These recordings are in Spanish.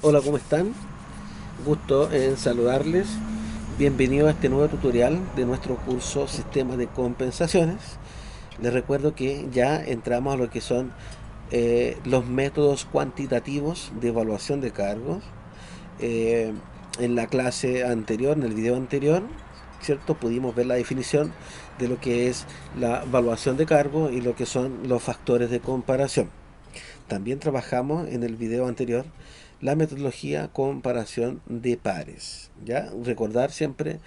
Hola, ¿cómo están? Gusto en saludarles. Bienvenido a este nuevo tutorial de nuestro curso Sistema de Compensaciones. Les recuerdo que ya entramos a lo que son los métodos cuantitativos de evaluación de cargos. Eh, en la clase anterior, en el video anterior, ¿cierto? Pudimos ver la definición de lo que es la evaluación de cargo y lo que son los factores de comparación. También trabajamos en el video anterior la metodología comparación de pares. ¿Ya? Recordar siempre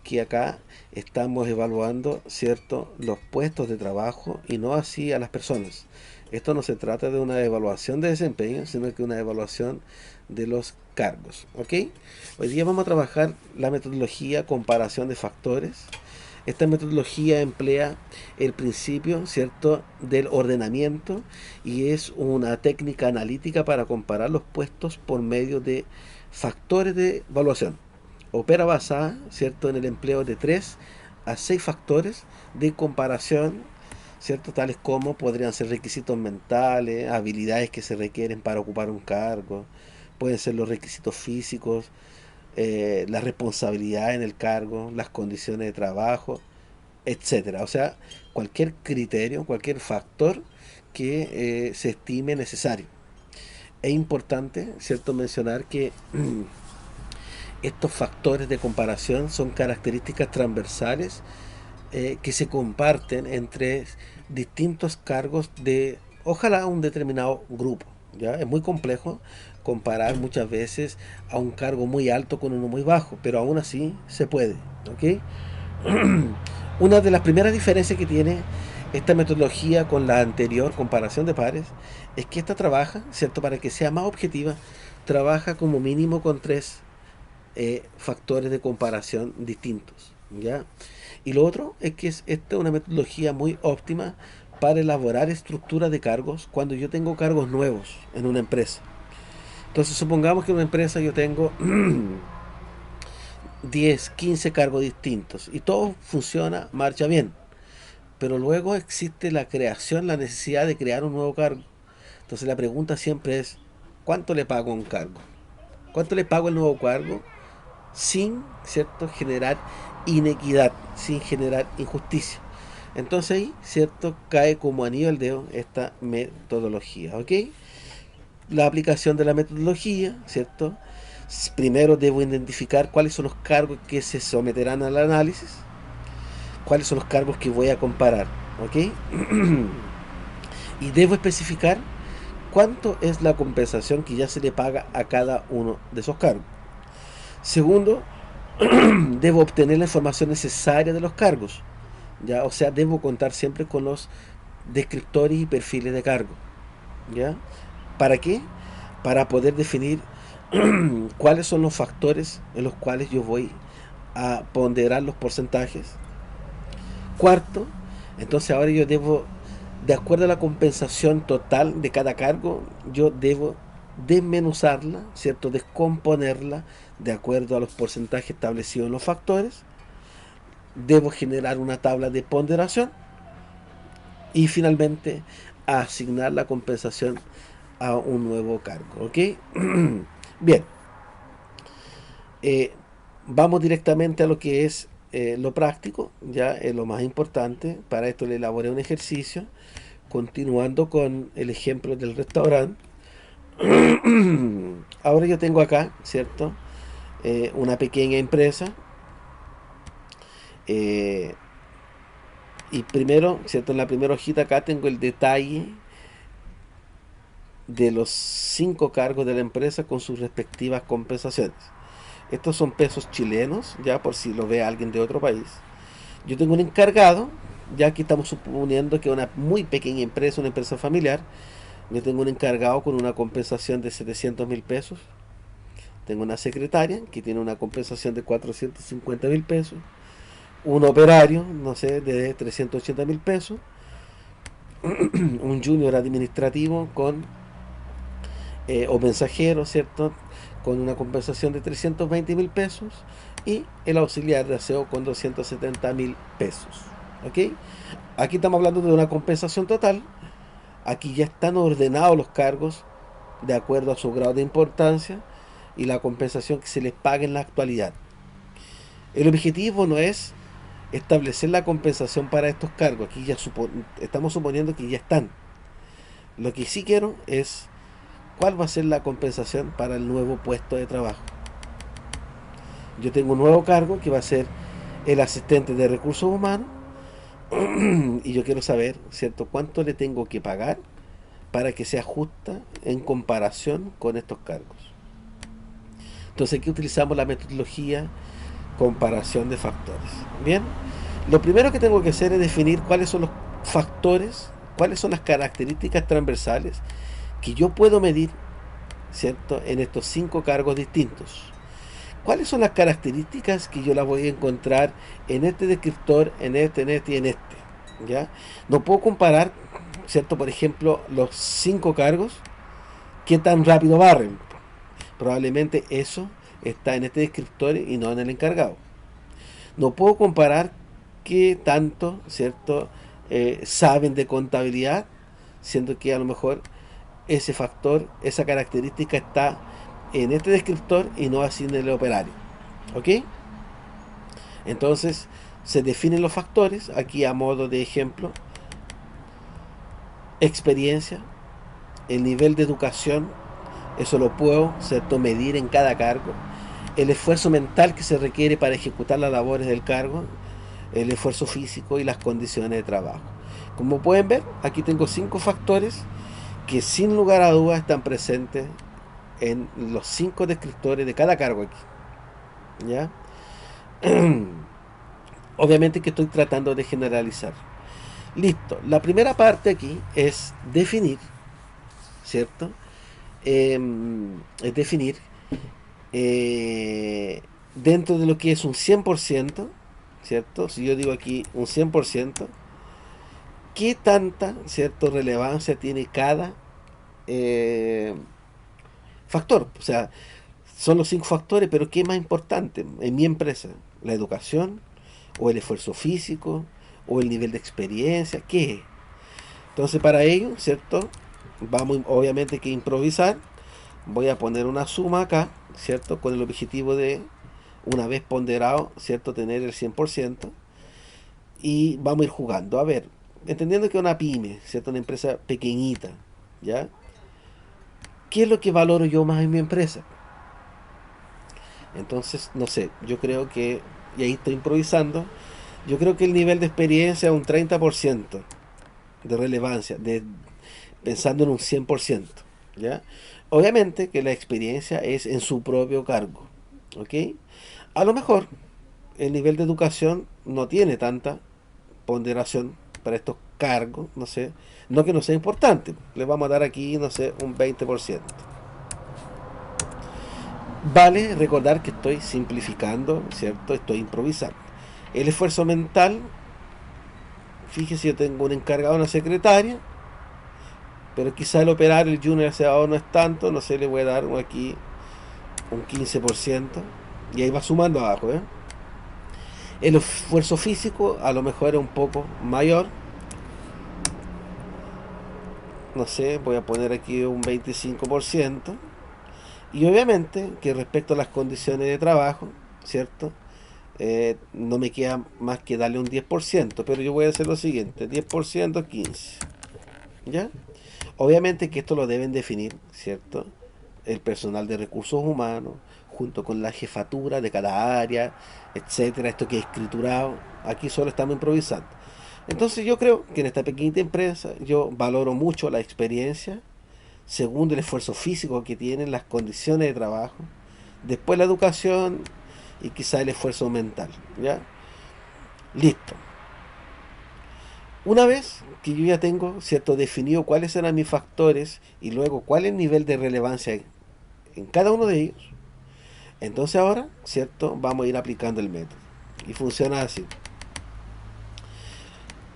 que acá estamos evaluando, ¿cierto?, los puestos de trabajo y no así a las personas. Esto no se trata de una evaluación de desempeño, sino que una evaluación de los cargos. ¿Ok? Hoy día vamos a trabajar la metodología comparación de factores. Esta metodología emplea el principio, ¿cierto?, del ordenamiento y es una técnica analítica para comparar los puestos por medio de factores de evaluación. Opera basada, ¿cierto?, en el empleo de 3 a 6 factores de comparación, ¿cierto?, tales como podrían ser requisitos mentales, habilidades que se requieren para ocupar un cargo, pueden ser los requisitos físicos, la responsabilidad en el cargo, las condiciones de trabajo, etcétera. O sea, cualquier criterio, cualquier factor que se estime necesario. Es importante, ¿cierto?, mencionar que estos factores de comparación son características transversales que se comparten entre distintos cargos de, ojalá, un determinado grupo. ¿Ya? Es muy complejo comparar muchas veces a un cargo muy alto con uno muy bajo, pero aún así se puede. ¿Ok? Una de las primeras diferencias que tiene esta metodología con la anterior comparación de pares es que esta trabaja, ¿cierto? Para que sea más objetiva, trabaja como mínimo con 3 factores de comparación distintos, ¿ya? Y lo otro es que esta es una metodología muy óptima para elaborar estructuras de cargos cuando yo tengo cargos nuevos en una empresa. Entonces supongamos que en una empresa yo tengo 10, 15 cargos distintos y todo funciona, marcha bien. Pero luego existe la creación, la necesidad de crear un nuevo cargo. Entonces la pregunta siempre es, ¿cuánto le pago a un cargo? ¿Cuánto le pago el nuevo cargo sin, ¿cierto?, generar inequidad, sin generar injusticia? Entonces ahí, ¿cierto?, cae como anillo al dedo esta metodología, ¿ok? La aplicación de la metodología, ¿cierto? Primero debo identificar cuáles son los cargos que se someterán al análisis, cuáles son los cargos que voy a comparar, ¿ok? Y debo especificar cuánto es la compensación que ya se le paga a cada uno de esos cargos. Segundo, debo obtener la información necesaria de los cargos, ¿ya? O sea, debo contar siempre con los descriptores y perfiles de cargo, ¿ya? ¿Para qué? Para poder definir cuáles son los factores en los cuales yo voy a ponderar los porcentajes. Cuarto, entonces ahora yo debo, de acuerdo a la compensación total de cada cargo, yo debo desmenuzarla, ¿cierto? Descomponerla de acuerdo a los porcentajes establecidos en los factores. Debo generar una tabla de ponderación y finalmente asignar la compensación a un nuevo cargo. ¿Ok? Bien, eh, vamos directamente a lo que es lo práctico, ya es lo más importante. Para esto le elaboré un ejercicio, continuando con el ejemplo del restaurante. Ahora yo tengo acá, ¿cierto? Una pequeña empresa. eh, y primero, ¿cierto? En la primera hojita acá tengo el detalle de los 5 cargos de la empresa con sus respectivas compensaciones. Estos son pesos chilenos, ya por si lo ve alguien de otro país. Yo tengo un encargado, ya que estamos suponiendo que es una muy pequeña empresa, una empresa familiar. Yo tengo un encargado con una compensación de 700.000 pesos. Tengo una secretaria que tiene una compensación de 450.000 pesos. Un operario, no sé, de 380.000 pesos. Un junior administrativo con o mensajero, ¿cierto? Con una compensación de 320.000 pesos y el auxiliar de aseo con 270.000 pesos. ¿Ok? Aquí estamos hablando de una compensación total. Aquí ya están ordenados los cargos de acuerdo a su grado de importancia. y la compensación que se les pague en la actualidad. El objetivo no es establecer la compensación para estos cargos, aquí ya estamos suponiendo que ya están. Lo que sí quiero es cuál va a ser la compensación para el nuevo puesto de trabajo. Yo tengo un nuevo cargo que va a ser el asistente de recursos humanos y yo quiero saber, ¿cierto?, cuánto le tengo que pagar para que sea justa en comparación con estos cargos. Entonces aquí utilizamos la metodología comparación de factores. Bien, lo primero que tengo que hacer es definir cuáles son los factores, cuáles son las características transversales que yo puedo medir, ¿cierto?, en estos 5 cargos distintos. ¿Cuáles son las características que yo las voy a encontrar en este descriptor, en este y en este? ¿Ya? No puedo comparar, ¿cierto?, por ejemplo, los 5 cargos, qué tan rápido barren. Probablemente eso está en este descriptor y no en el encargado. No puedo comparar qué tanto, ¿cierto?, saben de contabilidad, siendo que a lo mejor ese factor, esa característica está en este descriptor y no así en el operario. ¿Ok? Entonces se definen los factores, aquí a modo de ejemplo: experiencia, el nivel de educación, eso lo puedo, ¿cierto?, medir en cada cargo, el esfuerzo mental que se requiere para ejecutar las labores del cargo, el esfuerzo físico y las condiciones de trabajo. Como pueden ver, aquí tengo 5 factores que sin lugar a dudas están presentes en los 5 descriptores de cada cargo aquí. ¿Ya? Obviamente que estoy tratando de generalizar. Listo. La primera parte aquí es definir, ¿cierto? Es definir dentro de lo que es un 100%, ¿cierto? Si yo digo aquí un 100%, ¿qué tanta, ¿cierto?, relevancia tiene cada eh, factor? O sea, son los 5 factores, pero ¿qué es más importante en mi empresa? ¿La educación? ¿O el esfuerzo físico? ¿O el nivel de experiencia? ¿Qué es? Entonces para ello, ¿cierto?, vamos obviamente que improvisar. Voy a poner una suma acá, ¿cierto?, con el objetivo de, una vez ponderado, ¿cierto?, tener el 100%. Y vamos a ir jugando. A ver, entendiendo que es una pyme, ¿cierto?, una empresa pequeñita, ¿ya? ¿Qué es lo que valoro yo más en mi empresa? Entonces, no sé, yo creo que, y ahí estoy improvisando, yo creo que el nivel de experiencia es un 30% de relevancia, pensando en un 100%, ¿ya? Obviamente que la experiencia es en su propio cargo, ¿ok? A lo mejor el nivel de educación no tiene tanta ponderación para estos cargos, no sé, no que no sea importante, le vamos a dar aquí, no sé, un 20%. Vale recordar que estoy simplificando, ¿cierto? Estoy improvisando. El esfuerzo mental, fíjese, yo tengo un encargado, una secretaria, pero quizá el operar, el junior asegurado no es tanto, no sé, le voy a dar aquí un 15%, y ahí va sumando abajo, ¿eh? El esfuerzo físico a lo mejor es un poco mayor, no sé, voy a poner aquí un 25%. Y obviamente que respecto a las condiciones de trabajo, ¿cierto? No me queda más que darle un 10%, pero yo voy a hacer lo siguiente: 10%, 15%. ¿Ya? Obviamente que esto lo deben definir, ¿cierto?, el personal de recursos humanos, junto con la jefatura de cada área, etcétera. Esto que es escriturado, aquí solo estamos improvisando. Entonces yo creo que en esta pequeñita empresa yo valoro mucho la experiencia, segundo el esfuerzo físico que tienen, las condiciones de trabajo, después la educación y quizá el esfuerzo mental. ¿Ya? Listo. Una vez que yo ya tengo, ¿cierto?, definido cuáles eran mis factores y luego cuál es el nivel de relevancia en cada uno de ellos, entonces ahora, ¿cierto?, vamos a ir aplicando el método. Y funciona así.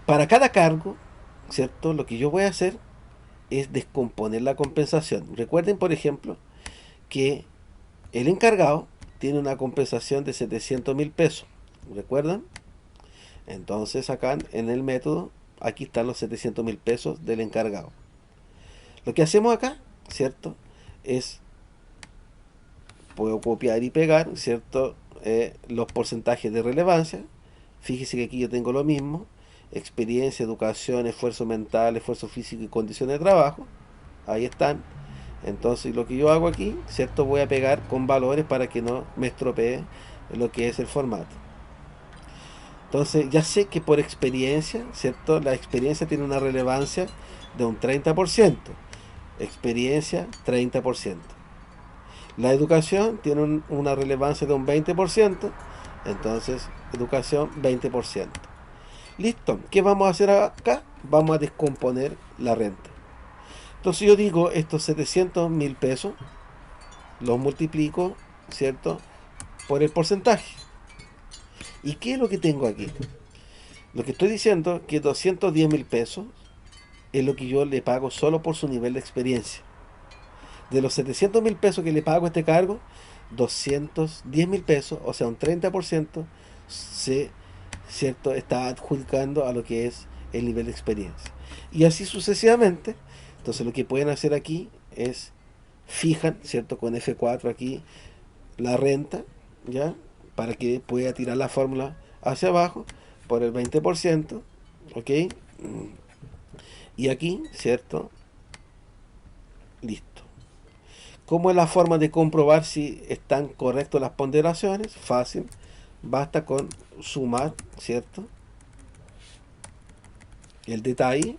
Para cada cargo, ¿cierto?, lo que yo voy a hacer es descomponer la compensación. Recuerden, por ejemplo, que el encargado tiene una compensación de 700.000 pesos. ¿Recuerdan? Entonces acá en el método, aquí están los 700.000 pesos del encargado. Lo que hacemos acá, ¿cierto?, es puedo copiar y pegar, ¿cierto? Los porcentajes de relevancia. Fíjese que aquí yo tengo lo mismo: experiencia, educación, esfuerzo mental, esfuerzo físico y condiciones de trabajo. Ahí están. Entonces lo que yo hago aquí, ¿cierto? Voy a pegar con valores para que no me estropee lo que es el formato. Entonces ya sé que por experiencia, ¿cierto? La experiencia tiene una relevancia de un 30%. Experiencia, 30%. La educación tiene una relevancia de un 20%. Entonces, educación, 20%. Listo. ¿Qué vamos a hacer acá? Vamos a descomponer la renta. Entonces yo digo, estos 700.000 pesos los multiplico, ¿cierto? Por el porcentaje. ¿Y qué es lo que tengo aquí? Lo que estoy diciendo es que 210.000 pesos es lo que yo le pago solo por su nivel de experiencia. De los 700.000 pesos que le pago a este cargo, 210.000 pesos, o sea un 30%, se, ¿cierto?, está adjudicando a lo que es el nivel de experiencia. Y así sucesivamente. Entonces lo que pueden hacer aquí es fijan, ¿cierto?, con F4 aquí la renta, ¿ya? Para que pueda tirar la fórmula hacia abajo por el 20%, ¿ok? Y aquí, ¿cierto? Listo. ¿Cómo es la forma de comprobar si están correctas las ponderaciones? Fácil. Basta con sumar, ¿cierto?, el detalle,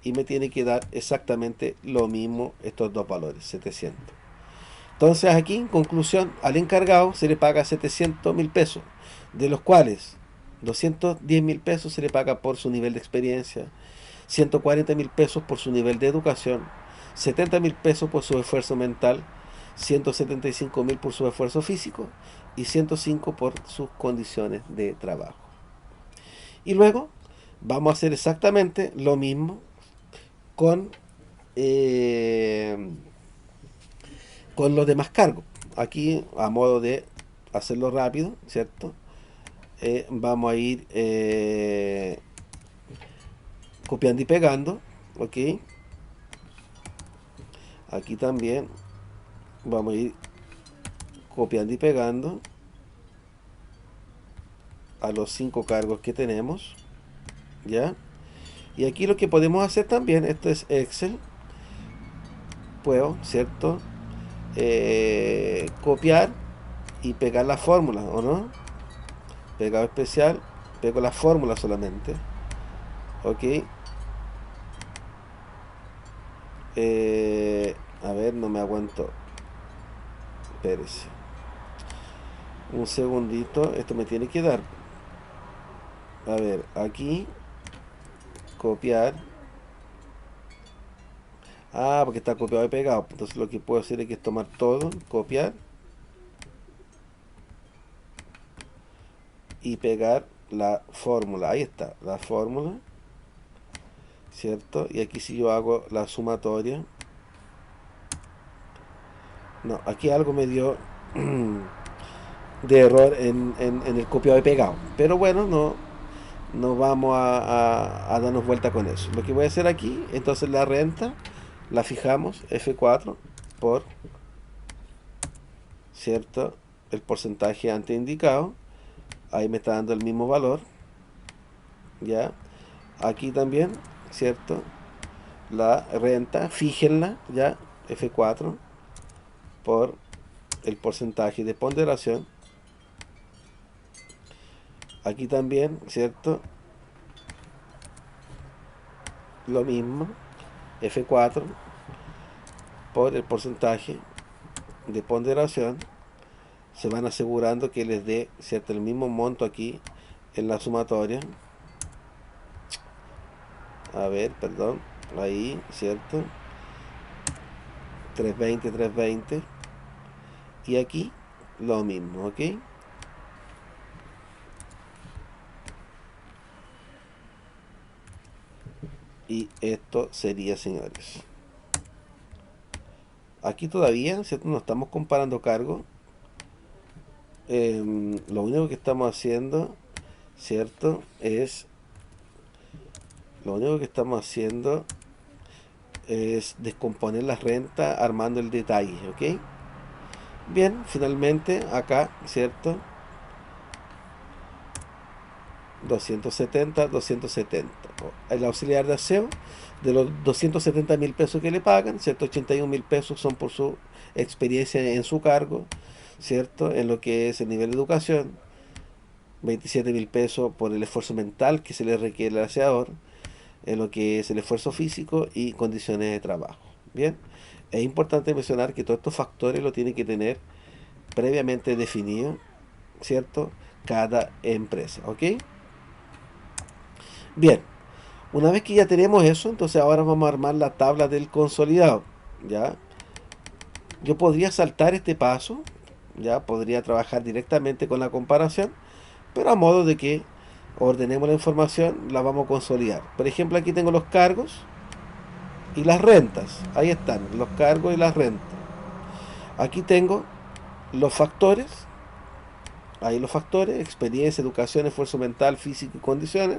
y me tiene que dar exactamente lo mismo estos dos valores, 700. Entonces aquí, en conclusión, al encargado se le paga 700.000 pesos, de los cuales 210.000 pesos se le paga por su nivel de experiencia, 140.000 pesos por su nivel de educación, 70.000 pesos por su esfuerzo mental, 175.000 por su esfuerzo físico y 105 por sus condiciones de trabajo. Y luego vamos a hacer exactamente lo mismo con, eh, con los demás cargos. Aquí, a modo de hacerlo rápido, ¿cierto? Vamos a ir copiando y pegando, ¿ok? Aquí también vamos a ir copiando y pegando a los 5 cargos que tenemos, ¿ya? Y aquí lo que podemos hacer también, esto es Excel, puedo, ¿cierto?, copiar y pegar la fórmula, ¿o no? Pegado especial, pego la fórmula solamente, ¿ok? A ver, no me aguanto, espérese un segundito, esto me tiene que dar. A ver, aquí copiar. Ah, porque está copiado y pegado. Entonces lo que puedo hacer es que tomar todo, copiar y pegar la fórmula. Ahí está, la fórmula, ¿cierto? Y aquí si yo hago la sumatoria. No, aquí algo me dio de error en el copiado y pegado. Pero bueno, no vamos a darnos vuelta con eso. Lo que voy a hacer aquí, entonces la renta la fijamos F4 por, ¿cierto?, el porcentaje antes indicado. Ahí me está dando el mismo valor, ¿ya? Aquí también, ¿cierto?, la renta, fíjenla, ¿ya? F4 por el porcentaje de ponderación. Aquí también, ¿cierto?, lo mismo, F4 por el porcentaje de ponderación. Se van asegurando que les dé, ¿cierto?, el mismo monto aquí en la sumatoria. A ver, perdón, ahí, ¿cierto? 320, 320. Y aquí lo mismo, ¿ok? Y esto sería, señores. Aquí todavía, ¿cierto?, no estamos comparando cargos. Lo único que estamos haciendo, ¿cierto?, es... Lo único que estamos haciendo es descomponer las rentas armando el detalle, ¿ok? Bien, finalmente acá, ¿cierto? 270. El auxiliar de aseo, de los 270.000 pesos que le pagan, ¿cierto? 81.000 pesos son por su experiencia en su cargo, ¿cierto? En lo que es el nivel de educación, 27.000 pesos por el esfuerzo mental que se le requiere al aseador, en lo que es el esfuerzo físico y condiciones de trabajo. Bien, es importante mencionar que todos estos factores lo tiene que tener previamente definido, ¿cierto? Cada empresa, ¿ok? Bien, una vez que ya tenemos eso, entonces ahora vamos a armar la tabla del consolidado, ¿ya? Yo podría saltar este paso, ya podría trabajar directamente con la comparación, pero a modo de que ordenemos la información, la vamos a consolidar. Por ejemplo, aquí tengo los cargos y las rentas. Ahí están, los cargos y las rentas. Aquí tengo los factores. Ahí los factores, experiencia, educación, esfuerzo mental, físico y condiciones.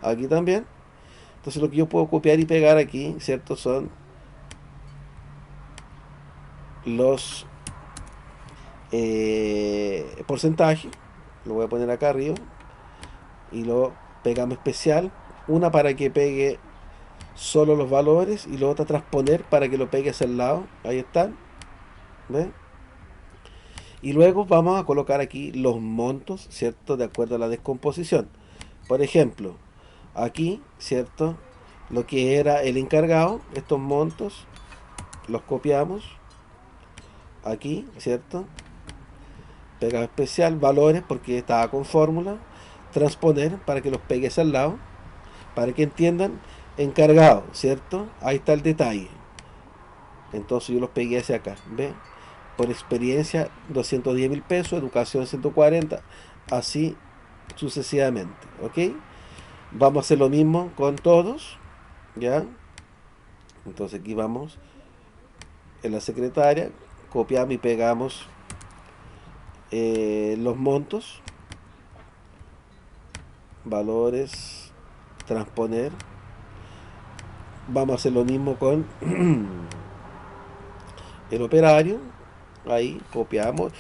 Aquí también. Entonces lo que yo puedo copiar y pegar aquí, ¿cierto? Son los porcentajes. Lo voy a poner acá arriba. Y lo pegamos especial. Una para que pegue solo los valores y la otra transponer para que lo pegue hacia el lado. Ahí están. ¿Ven? Y luego vamos a colocar aquí los montos, ¿cierto? De acuerdo a la descomposición. Por ejemplo, aquí, ¿cierto? Lo que era el encargado, estos montos, los copiamos. Aquí, ¿cierto? Pega especial, valores, porque estaba con fórmula. Transponer para que los pegues al lado. Para que entiendan, encargado, ¿cierto? Ahí está el detalle. Entonces yo los pegué hacia acá, ¿ve? Por experiencia, 210.000 pesos, educación 140, así sucesivamente, ¿ok? Vamos a hacer lo mismo con todos, ¿ya? Entonces aquí vamos en la secretaria, copiamos y pegamos los montos, valores, transponer. Vamos a hacer lo mismo con el operario, ahí copiamos.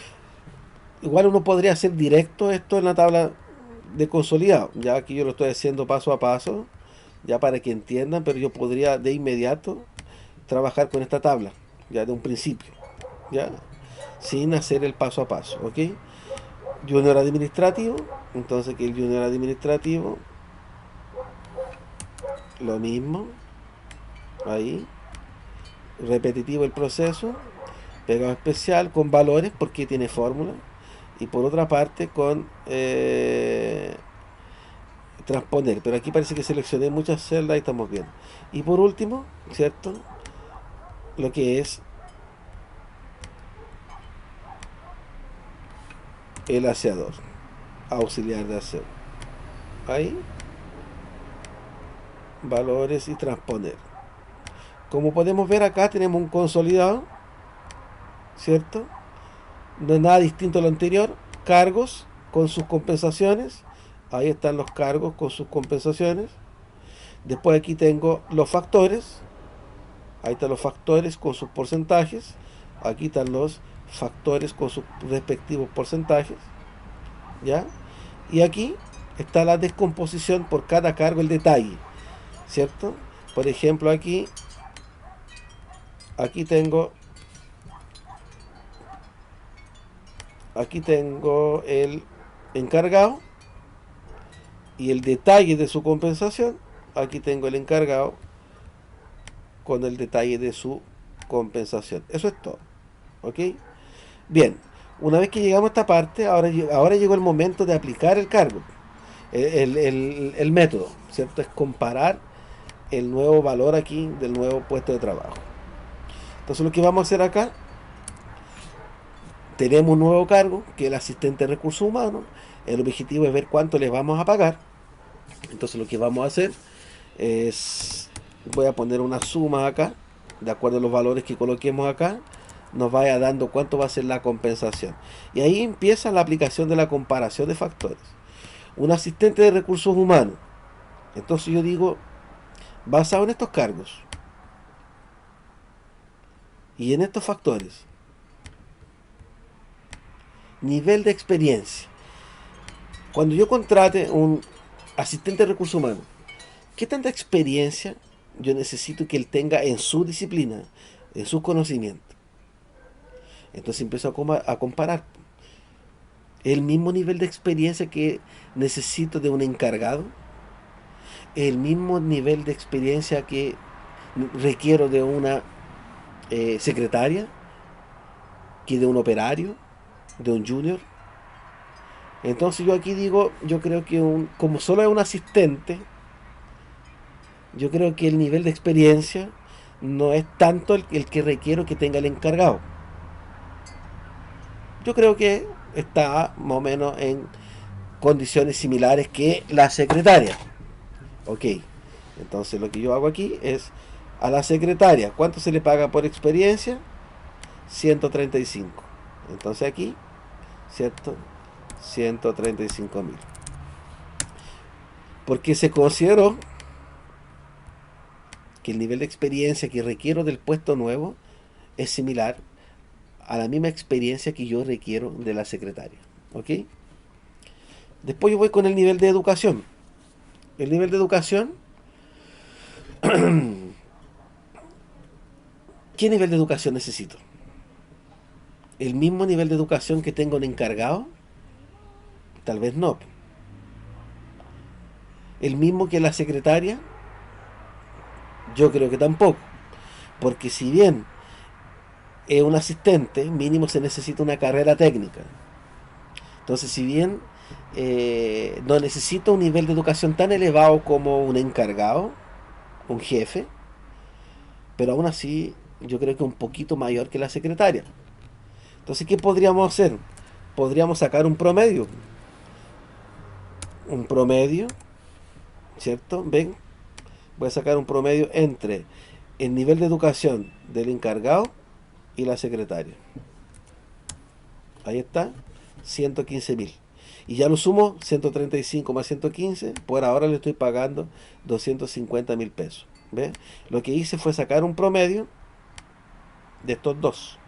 Igual uno podría hacer directo esto en la tabla de consolidado, ya aquí yo lo estoy haciendo paso a paso, ya para que entiendan, pero yo podría de inmediato trabajar con esta tabla, ya de un principio, ya, sin hacer el paso a paso, ¿ok? Junior administrativo, entonces que el junior administrativo, lo mismo, ahí, repetitivo el proceso, pegado especial con valores porque tiene fórmula, y por otra parte con transponer, pero aquí parece que seleccioné muchas celdas y estamos bien. Y por último, ¿cierto? Lo que es el aseador, auxiliar de aseo. Ahí, valores y transponer. Como podemos ver acá tenemos un consolidado, ¿cierto? No es nada distinto a lo anterior. Cargos con sus compensaciones. Ahí están los cargos con sus compensaciones. Después aquí tengo los factores. Ahí están los factores con sus porcentajes. Aquí están los factores con sus respectivos porcentajes. ¿Ya? Y aquí está la descomposición por cada cargo, el detalle, ¿cierto? Por ejemplo, aquí tengo, aquí tengo el encargado y el detalle de su compensación. Aquí tengo el encargado con el detalle de su compensación. Eso es todo, ¿ok? Bien, una vez que llegamos a esta parte, ahora llegó el momento de aplicar el cargo, el método, ¿cierto? Es comparar el nuevo valor aquí del nuevo puesto de trabajo. Entonces lo que vamos a hacer acá, tenemos un nuevo cargo que es el asistente de recursos humanos. El objetivo es ver cuánto les vamos a pagar. Entonces lo que vamos a hacer es, voy a poner una suma acá, de acuerdo a los valores que coloquemos acá, nos vaya dando cuánto va a ser la compensación. Y ahí empieza la aplicación de la comparación de factores. Un asistente de recursos humanos. Entonces yo digo, basado en estos cargos y en estos factores, Nivel de experiencia. Cuando yo contrate un asistente de recursos humanos, ¿qué tanta experiencia yo necesito que él tenga en su disciplina, en sus conocimientos? Entonces empiezo a comparar el mismo nivel de experiencia que necesito de un encargado, el mismo nivel de experiencia que requiero de una secretaria, que de un operario, de un junior. Entonces yo aquí digo, yo creo que como solo es un asistente, yo creo que el nivel de experiencia no es tanto el que requiero que tenga el encargado. Yo creo que está más o menos en condiciones similares que la secretaria. Ok, entonces lo que yo hago aquí es a la secretaria, ¿cuánto se le paga por experiencia? 135. Entonces aquí, ¿cierto? 135.000. Porque se consideró que el nivel de experiencia que requiero del puesto nuevo es similar a la misma experiencia que yo requiero de la secretaria. ¿Ok? Después yo voy con el nivel de educación. El nivel de educación, ¿qué nivel de educación necesito? ¿El mismo nivel de educación que tengo un encargado? Tal vez no. ¿El mismo que la secretaria? Yo creo que tampoco. Porque si bien es un asistente, mínimo se necesita una carrera técnica. Entonces, si bien no necesito un nivel de educación tan elevado como un encargado, un jefe, pero aún así yo creo que un poquito mayor que la secretaria. Entonces, ¿qué podríamos hacer? Podríamos sacar un promedio, ¿cierto? Ven, voy a sacar un promedio entre el nivel de educación del encargado y la secretaria. Ahí está, 115.000. Y ya lo sumo, 135 más 115, por ahora le estoy pagando 250.000 pesos. ¿Ve? Lo que hice fue sacar un promedio de estos dos.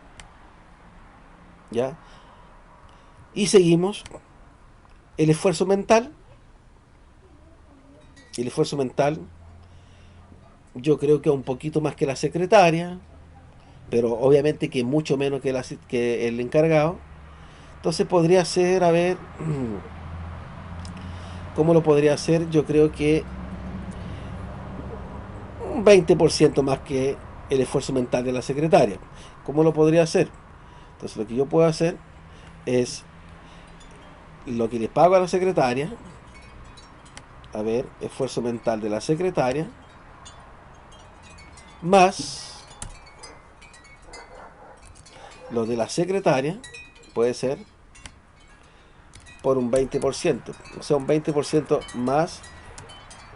¿Ya? Y seguimos. El esfuerzo mental. El esfuerzo mental, yo creo que un poquito más que la secretaria, pero obviamente que mucho menos que el encargado. Entonces podría ser, a ver, ¿cómo lo podría hacer? Yo creo que un 20% más que el esfuerzo mental de la secretaria. ¿Cómo lo podría hacer? Entonces lo que yo puedo hacer es lo que le pago a la secretaria, a ver, esfuerzo mental de la secretaria, más lo de la secretaria, puede ser por un 20%, o sea, un 20% más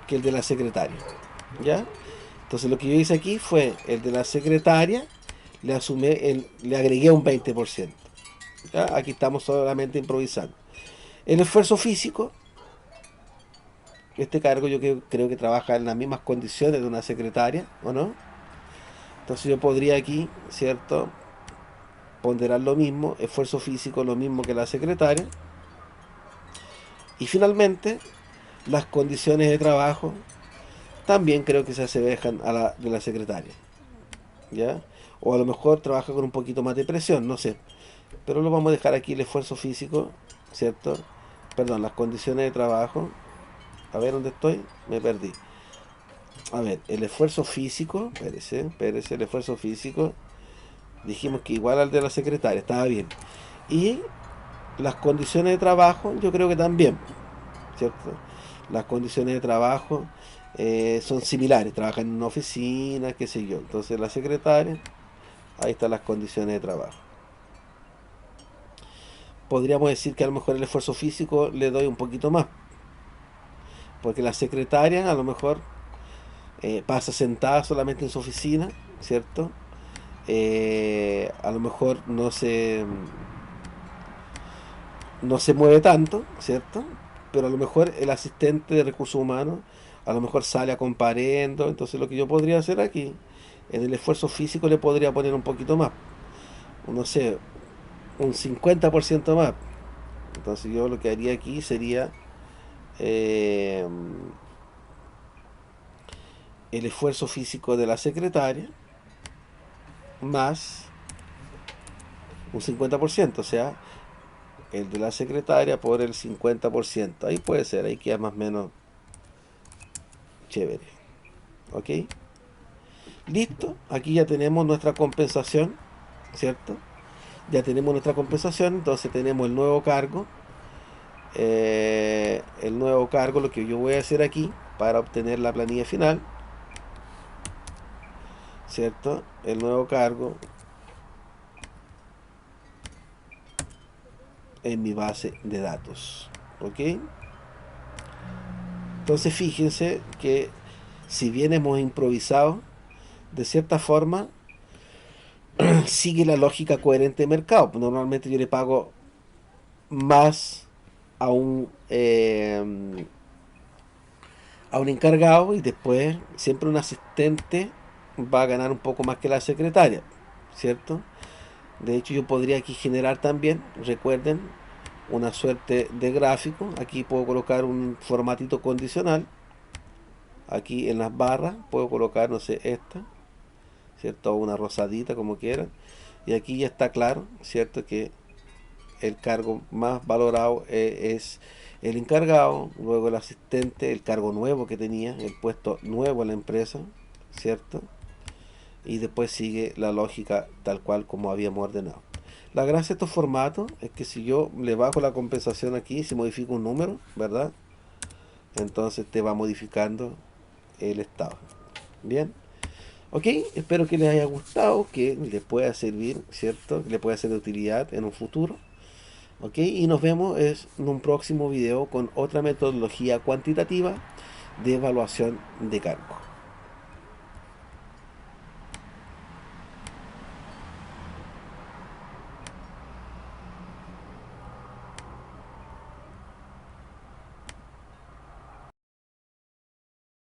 que el de la secretaria. ¿Ya? Entonces lo que yo hice aquí fue el de la secretaria, le agregué un 20%. ¿Ya? Aquí estamos solamente improvisando. El esfuerzo físico, este cargo yo creo que trabaja en las mismas condiciones de una secretaria, ¿o no? Entonces yo podría aquí, ¿cierto? Ponderar lo mismo, esfuerzo físico lo mismo que la secretaria. Y finalmente, las condiciones de trabajo también creo que se asemejan a la de la secretaria. ¿Ya? O a lo mejor trabaja con un poquito más de presión, no sé. Pero lo vamos a dejar aquí el esfuerzo físico, ¿cierto? Perdón, las condiciones de trabajo. A ver dónde estoy, me perdí. A ver, el esfuerzo físico, espérese, el esfuerzo físico, dijimos que igual al de la secretaria, estaba bien. Y las condiciones de trabajo, yo creo que también, ¿cierto? Las condiciones de trabajo son similares, trabaja en una oficina, qué sé yo. Entonces la secretaria, ahí están las condiciones de trabajo. Podríamos decir que a lo mejor el esfuerzo físico le doy un poquito más, porque la secretaria a lo mejor pasa sentada solamente en su oficina, ¿cierto? A lo mejor no se mueve tanto, ¿cierto? Pero a lo mejor el asistente de recursos humanos a lo mejor sale a comparendo. Entonces lo que yo podría hacer aquí, en el esfuerzo físico le podría poner un poquito más, no sé, un 50% más. Entonces yo lo que haría aquí sería el esfuerzo físico de la secretaria más un 50%, o sea, el de la secretaria por el 50%. Ahí puede ser, ahí queda más o menos chévere. ¿Ok? Listo, aquí ya tenemos nuestra compensación, ¿cierto? Ya tenemos nuestra compensación, entonces tenemos el nuevo cargo. El nuevo cargo, lo que yo voy a hacer aquí para obtener la planilla final, ¿cierto? El nuevo cargo en mi base de datos. ¿Ok? Entonces fíjense que si bien hemos improvisado, de cierta forma sigue la lógica coherente de mercado. Normalmente yo le pago más a a un encargado y después siempre un asistente va a ganar un poco más que la secretaria, ¿cierto? De hecho yo podría aquí generar también, recuerden, una suerte de gráfico. Aquí puedo colocar un formatito condicional. Aquí en las barras puedo colocar, no sé, esta, ¿cierto? O una rosadita, como quieran. Y aquí ya está claro, ¿cierto? Que el cargo más valorado es el encargado, luego el asistente, el cargo nuevo que tenía, el puesto nuevo en la empresa, ¿cierto? Y después sigue la lógica tal cual como habíamos ordenado. La gracia de estos formatos es que si yo le bajo la compensación aquí, si modifico un número, ¿verdad? Entonces te va modificando el estado. Bien. Ok, espero que les haya gustado, que les pueda servir, ¿cierto? Que les pueda ser de utilidad en un futuro. Ok, y nos vemos en un próximo video con otra metodología cuantitativa de evaluación de cargo.